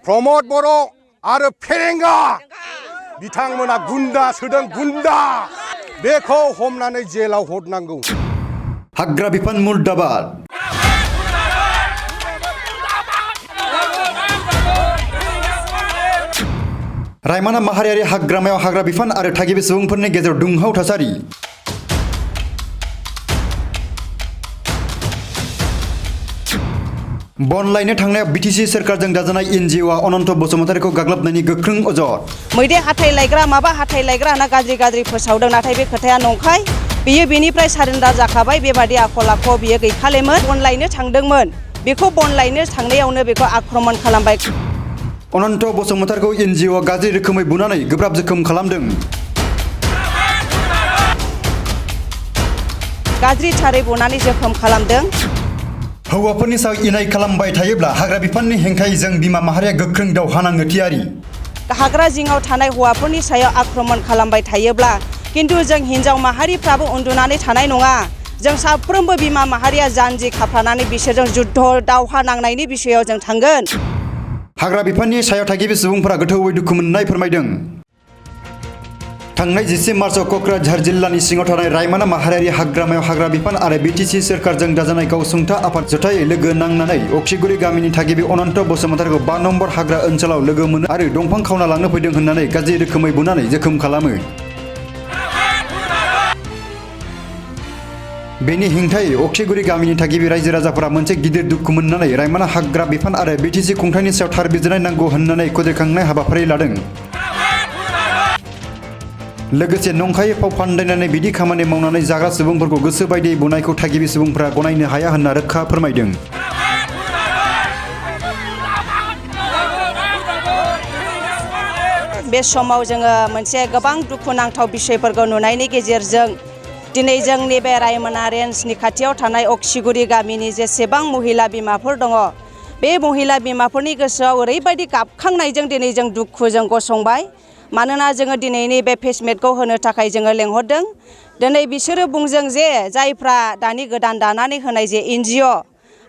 प्रमद बर' आरो फेरेंगा बिथांमोना गुन्दा सोदों गुन्दा बेखौ हमनानै जेलाव हरनांगौ। हाग्रा बिफान मुर्दाबाद। रायमाना माहारियारि हाग्रामायाव हाग्रा बिफान आरो थागिबि सुबुंफोरनि गेजेराव दुंहाव थासारि। बन लायनो थांनायाव बिटिसि सोरखारजों दाजानाय एनजिअआ अनन्त बसुमतारीखौ गाग्लोबनायनि गोख्रों अजद। मैदेर हाथाय लायग्रा माबा हाथाय लायग्रा होनना गाज्रि फोसावदों, नाथाय बे खोथाया नंखाय। बियो बेनिफ्राय सारेन्डार जाखाबाय। बेबादि आखल आखु बियो गैखालेमोन। बन लायनो थांदोंमोन, बेखौ बन लायनो थांनायावनो बेखौ आक्रमण खालामबाय। अनन्त बसुमतारीखौ एनजिअआ गाज्रि रोखोमै बुनानै गोब्राब जोखोम खालामदों। गाज्रिथारै बुनानै जोखोम खालामदों। हौवाफोरनि सायाव इनाय खालामबाय थायोब्ला हाग्रा बिफाननि हेंथायै जों बिमा माहारिया गोख्रों दावहा नांनो थियारि। हाग्रा जिङाव थानाय हौवाफोरनि सायाव आक्रमण खालामबाय थायोब्ला किन्तु जों हिन्जाव माहारिफ्राबो उन्दुनानै थानाय नङा। जों साफ्रोमबो बिमा माहारिया जानजि खाफ्रानानै बिसोरजों जुद्ध दावहा नांनायनि बिसयाव जों थांगोन। हाग्रा बिफाननि सायाव थागिबि सुबुंफोरा गोथौवै दुखु मोननाय फोरमायदों। थांनाय 10 मार्चआव क'क्राझार जिल्लानि सिङाव थानाय रायमाना माहारियारि हाग्रामायाव हाग्रा बिफान आरो बिटिसि सोरखारजों दाजानाय गावसुंथा आफाद जथायै लोगो नांनानै अक्सिगुरि गामिनि थागिबि अनन्त बसुमतारीखौ 5 नम्बर हाग्रा ओनसोलाव लोगो मोनो आरो दंफां खावना लांनो फैदों होननानै गाज्रि रोखोमै बुनानै जोखोम खालामो। बेनि हेंथायै अक्सिगुरि गामिनि थागिबि रायजो राजाफोरा मोनसे गिदिर दुखु मोननानै रायमाना हाग्रा बिफान आरो बिटिसि खुंथायनि सायाव थार बिजिरनाय नांगौ होननानै खुदिखांनाय हाबाफारि लादों। लोगोसे नंखायै फाव फान्दायनानै बिदि खामानि मावनानै जाग्रा सुबुंफोरखौ गोसो बायदियै बुनायखौ थागिबि सुबुंफोरा गनायनो हाया होनना रोखा फोरमायदों। बे समाव जोङो मोनसे गोबां दुखुनांथाव बिसयफोरखौ नुनायनि गेजेरजों दिनै जोंनि बे रायमना रेन्जनि खाथियाव थानाय अक्सिगुरि गामिनि जेसेबां महिला बिमाफोर दङ, बे महिला बिमाफोरनि गोसोआव ओरैबायदि गाबखांनायजों दिनै जों दुखुजों गसंबाय। मानोना जोङो दिनैनि बे फेसमेटखौ होनो थाखाय जोङो लेंहरदों। दिनै बिसोरो बुंजों जे जायफ्रा दानि गोदान दानानै होनाय जे एनजिअ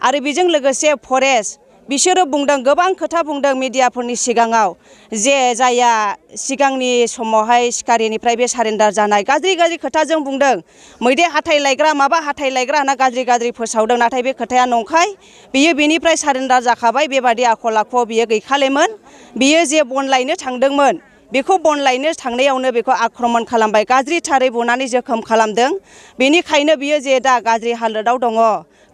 आरो बेजों लोगोसे फरेस्ट, बिसोरो बुंदों, गोबां खोथा बुंदों मिडियाफोरनि सिगाङाव जे जाया सिगांनि समावहाय सिखारिनिफ्राय बे सारेन्डार जानाय गाज्रि खोथाजों बुंदों। मैदेर हाथाय लायग्रा माबा हाथाय लायग्रा होनना गाज्रि फोसावदों, नाथाय बे खोथाया नंखाय। बियो बेनिफ्राय सारेन्डार जाखाबाय। बेबादि आखल आखुआव बियो गैखालेमोन। बियो जे बन लायनो थांदोंमोन, बेखौ बन लायनो थांनायावनो बेखौ आक्रमण खालामबाय, गाज्रिथारै बुनानै जोखोम खालामदों। बेनिखायनो बियो जे दा गाज्रि हालोदाव दङ,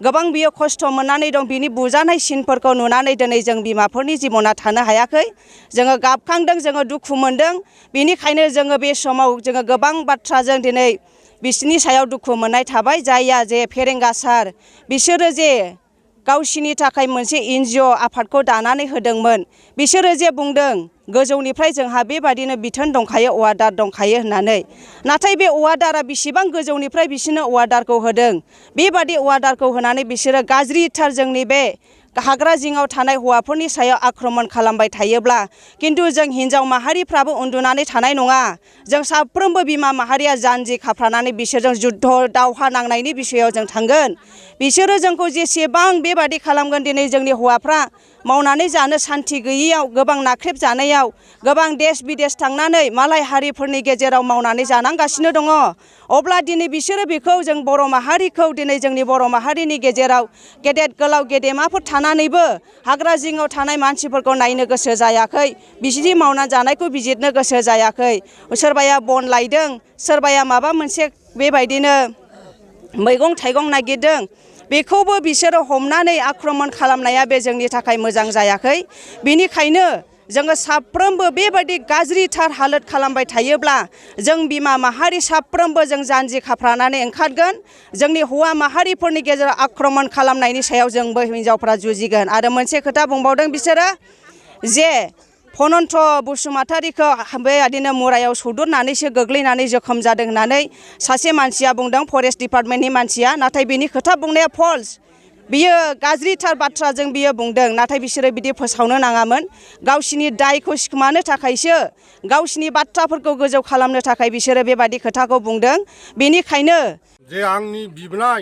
गोबां बियो खस्थ' मोननानै दं। बिनि बुजानाय सिनफोरखौ नुनानै दिनै जों बिमाफोरनि जिबना थानो हायाखै। जोङो गाबखांदों, जोङो दुखु मोनदों। बेनिखायनो जोङो बे समाव जोङो गोबां बाथ्राजों दिनै बिसोरनि सायाव दुखु मोननाय थाबाय। जायहा जे फेरेंगा सार, बिसोरो जे गावसिनि थाखाय मोनसे एनजिअ आफादखौ दानानै होदोंमोन, बिसोरो जे बुंदों गोजौनिफ्राय जोंहा बेबादिनो बिथोन दंखायो, अर्डार दंखायो होननानै। नाथाय बे अर्डारा बेसेबां गोजौनिफ्राय बिसोरनो अर्डारखौ होदों, बेबादि अर्डारखौ होनानै बिसोरो गाज्रिथार जोंनि बे हाग्रा जिङाव थानाय हौवाफोरनि सायाव आक्रमण खालामबाय थायोब्ला किन्तु जों हिन्जाव माहारिफ्राबो उन्दुनानै थानाय नङा। जों साफ्रोमबो बिमा माहारिया जानजि खाफ्रानानै बिसोरजों जुद्ध दावहा नांनायनि बिसयाव जों थांगोन। बिसोरो जोंखौ जेसेबां बेबादि खालामगोन, दिनै जोंनि हौवाफ्रा मावनानै जानो सान्थि गैयैयाव, गोबां नाख्रेब जानायाव, गोबां देश बिदेश थांनानै मालाय हारिफोरनि गेजेराव मावनानै जानांगासिनो दङ। अब्ला दिनै बिसोरो बेखौ जों बर' माहारिखौ, दिनै जोंनि बर' माहारिनि गेजेराव गेदेर गोलाव गेदेमाफोर थानानैबो हाग्रा जिङाव थानाय मानसिफोरखौ नायनो गोसो जायाखै। बिसोरनि मावना जानायखौ बिजिरनो गोसो जायाखै। सोरबाया बन लायदों, सोरबाया माबा मोनसे बेबायदिनो मैगं थाइगं नागिरदों, बेखौबो बिसोरो हमनानै आक्रमण खालामनाया बे जोंनि थाखाय मोजां जायाखै। बेनिखायनो जोङो साफ्रोमबो बेबायदि गाज्रिथार हालोद खालामबाय थायोब्ला जों बिमा माहारि साफ्रोमबो जों जानजि खाफ्रानानै ओंखारगोन। जोंनि हौवा माहारिफोरनि गेजेराव आक्रमण खालामनायनि सायाव जोंबो हिन्जावफ्रा जुजिगोन। आरो मोनसे खोथा बुंबावदों बिसोरो जे अनन्त बसुमतारीखौ बेबादिनो मुरायाव सौदुरनानैसो गोग्लैनानै जोखोम जादों होननानै सासे मानसिया बुंदों, फरेस्ट डिपार्टमेन्टनि मानसिया। नाथाय बिनि खोथा बुंनाया फल्स। बियो गाज्रिथार बाथ्राजों बियो बुंदों। नाथाय बिसोरो बिदि फोसावनो नाङामोन। गावसिनि दायखौ सिखोमानो थाखायसो, गावसिनि बाथ्राफोरखौ गोजौ खालामनो थाखाय बिसोरो बेबादि खोथाखौ बुंदों। बेनिखायनो जे आंनि बिबोनां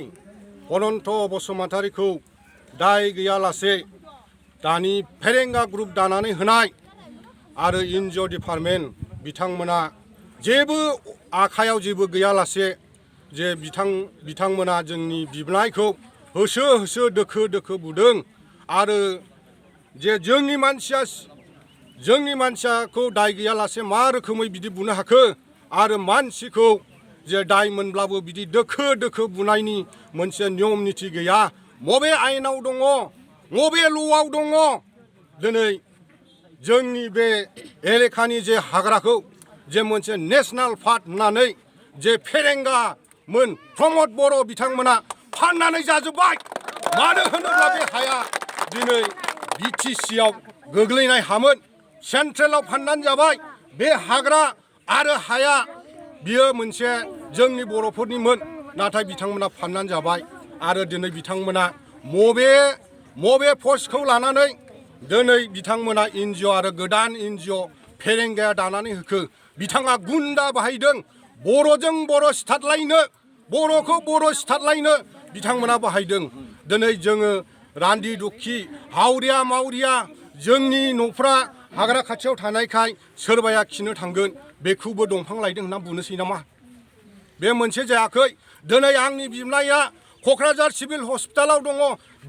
अनन्त बसुमतारीखौ दाय गैयालासे दानि फेरेंगा ग्रुप दानानै होनाय आरो एनजिअ डिपार्टमेन्ट बिथांमोना जेबो आखायाव जेबो गैयालासे जे बिथांमोना जोंनि बिबनायखौ होसो होसो दोखो दोखो बुदों आरो जे जोंनि मानसियाखौ दाय गैयालासे मा रोखोमै बिदि बुनो हाखो आरो मानसिखौ जे दाय मोनब्लाबो बिदि दोखो दोखो बुनायनि मोनसे नियम निथि गैया मबे आयेनाव दङ मबे ल'आव दङ दिनै जोंनि बे एलेखानि जे हाग्राखौ जे मोनसे नेसनेल पार्क होननानै जे फेरेंगामोन प्रमद बर' बिथांमोना फाननानै जाजोब्बाय मानो होनोब्ला बे हाया दिनै बिटिसिआव गोग्लैनाय हामोन सेन्ट्रेलाव फाननानै जाबाय बे हाग्रा आरो हाया बियो मोनसे जोंनि बर'फोरनिमोन नाथाय बिथांमोना फाननानै जाबाय आरो दिनै बिथांमोना मबे पस्टखौ लानानै दिनै बिथांमोना एनजिअ आरो गोदान एनजिअ फेरेंगाया दानानै होखो बिथाङा गुन्दा बाहायदों बर'जों बर' सिथारलायनो बर'खौ बर' सिथारलायनो बिथांमोना बाहायदों दिनै जोङो रान्दि दुखि हावरिया मावरिया जोंनि न'फ्रा हाग्रा खाथियाव थानायखाय सोरबाया खिनो थांगोन बेखौबो दंफां लायदों होनना बुंनोसै नामा बे मोनसे जायाखै दिनै आंनि बिमाया क'क्राझार सिभिल हस्पिटालाव दङ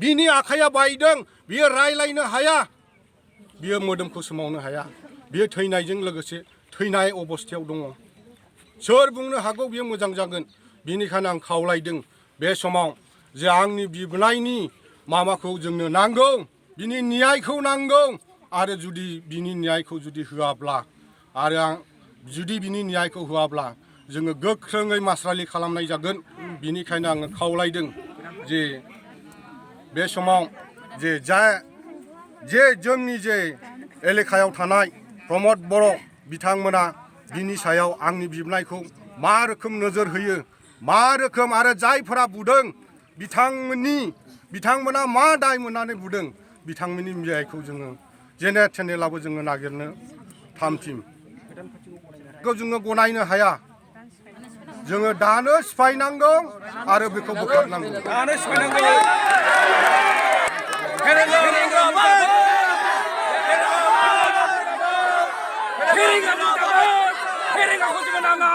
बिनि आखाइया बायदों बियो रायलायनो हाया बियो मोदोमखौ सोमावनो हाया बियो थैनायजों लोगोसे थैनाय अबस्थायाव दङ सोर बुंनो हागौ बियो मोजां जागोन बिनिखायनो आं खावलायदों बे समाव जे आंनि बिबनायनि माबाखौ जोंनो नांगौ बिनि न्यायखौ नांगौ आरो जुदि बिनि न्यायखौ जुदि होआब्ला आरो जुदि बिनि न्यायखौ होआब्ला जोङो गोख्रोङै मासरालि खालामनाय जागोन बिनिखायनो आङो खावलायदों जे बे समाव जे जोंनि जे एलेखायाव थानाय प्रमद बर' बिथांमोना बिनि सायाव आंनि बिबनायखौ मा रोखोम नोजोर होयो मा रोखोम आरो जायफोरा बुदों बिथांमोना मा दाय मोननानै बुदों बिथांमोननि न्यायखौ जोङो जेने थेनेलाबो जोङो नागिरनो थामथिमखौ जोङो गनायनो हाया जोङो दानो सिफायनांगौ आरो बेखौ बोखारनांगौ दानो सिफायनांगौ फेरेंगाखौ जोङो नाङा फेरेंगाखौ जोङो नाङा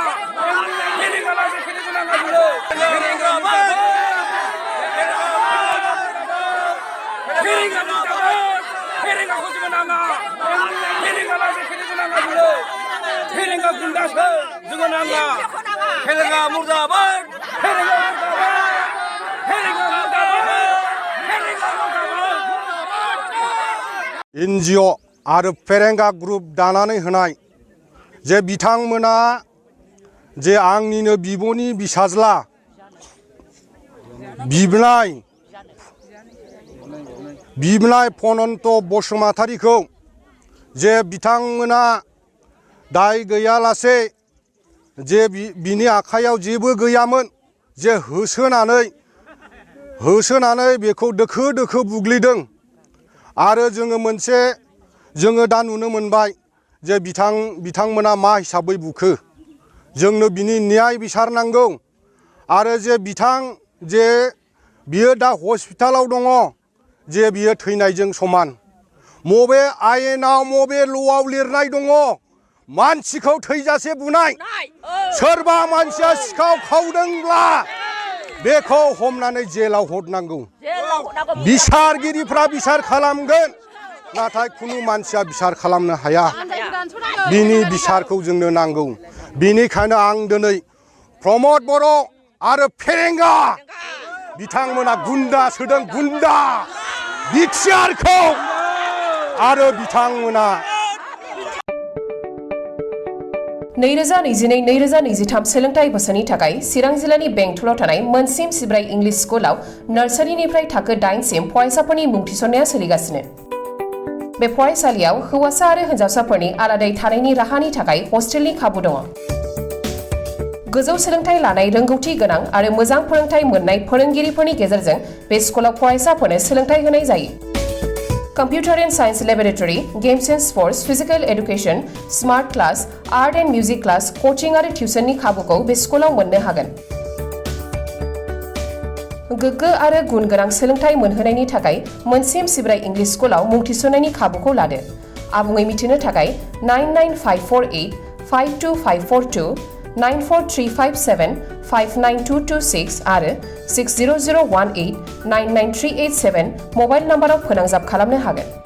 फेरेंगा गुन्दासो जोङो नाङा फेरेंगा मुर्दाबाद एनजिअ आरो फेरेंगा ग्रुप दानानै होनाय जे बिथांमोना जे आंनिनो बिब'नि बिसाज्ला बिबनाय फनन्त बसुमतारीखौ जे बिथांमोना दाय गैयालासे जे बिनि आखाइयाव जेबो गैयामोन जे होसोनानै बेखौ दोखो दोखो बुग्लिदों आरो जोङो दा नुनो मोनबाय जे बिथांमोना मा हिसाबै बुखो जोंनो बिनि न्याय बिसारनांगौ आरो जे बियो दा हस्पिटालाव दङ जे बियो थैनायजों समान मबे आयेनाव मबे ल'आव लिरनाय दङ मानसिखौ थैजासे बुनाय सोरबा मानसिया सिखाव खावदोंब्ला बेखौ हमनानै जेलाव हरनांगौ बिसारगिरिफ्रा बिसार खालामगोन नाथाय खुनु मानसिया बिसार खालामनो हाया बिनि बिसारखौ जोंनो नांगौ बिनिखायनो आं दिनै प्रमद बर' आरो फेरेंगा बिथांमोना गुन्दा सोदों गुन्दा बिटिआरखौ आरो बिथांमोना 2022-2023 सोलोंथाइ बोसोरनि थाखाय चिरां जिल्लानि बेंटलाव थानाय मोनसिम सिब्राय इंलिश स्कुलाव नार्सारिनिफ्राय थाखो 8 सिम फरायसाफोरनि मुं थिसननाया सोलिगासिनो। बे फरायसालियाव हौवासा आरो हिन्जावसाफोरनि आलादायै थानायनि राहानि थाखाय हस्टेलनि खाबु दङ। गोजौ सोलोंथाइ लानाय रोंगौथि गोनां आरो मोजां फोरोंथाइ मोननाय फोरोंगिरिफोरनि गेजेरजों बे स्कुलाव फरायसाफोरनो सोलोंथाइ होनाय जायो। Computer and Science Laboratory, Games and Sports, Physical Education, Smart Class, Art and Music Class, Coaching आरो टिउसननि खाबुखौ बे स्कुलाव मोननो हागोन। गोग्गो आरो गुन गोनां सोलोंथाइ मोनहोनायनि थाखाय मोनसिम सिब्राय इंलिश स्कुलाव मुं थिसननायनि खाबुखौ लादो। आबुङै मिथिनो थाखाय 99548 52542 94357 59226 आरो 60018 99387 मबाइल नाम्बाराव फोनांजाब खालामनो हागोन।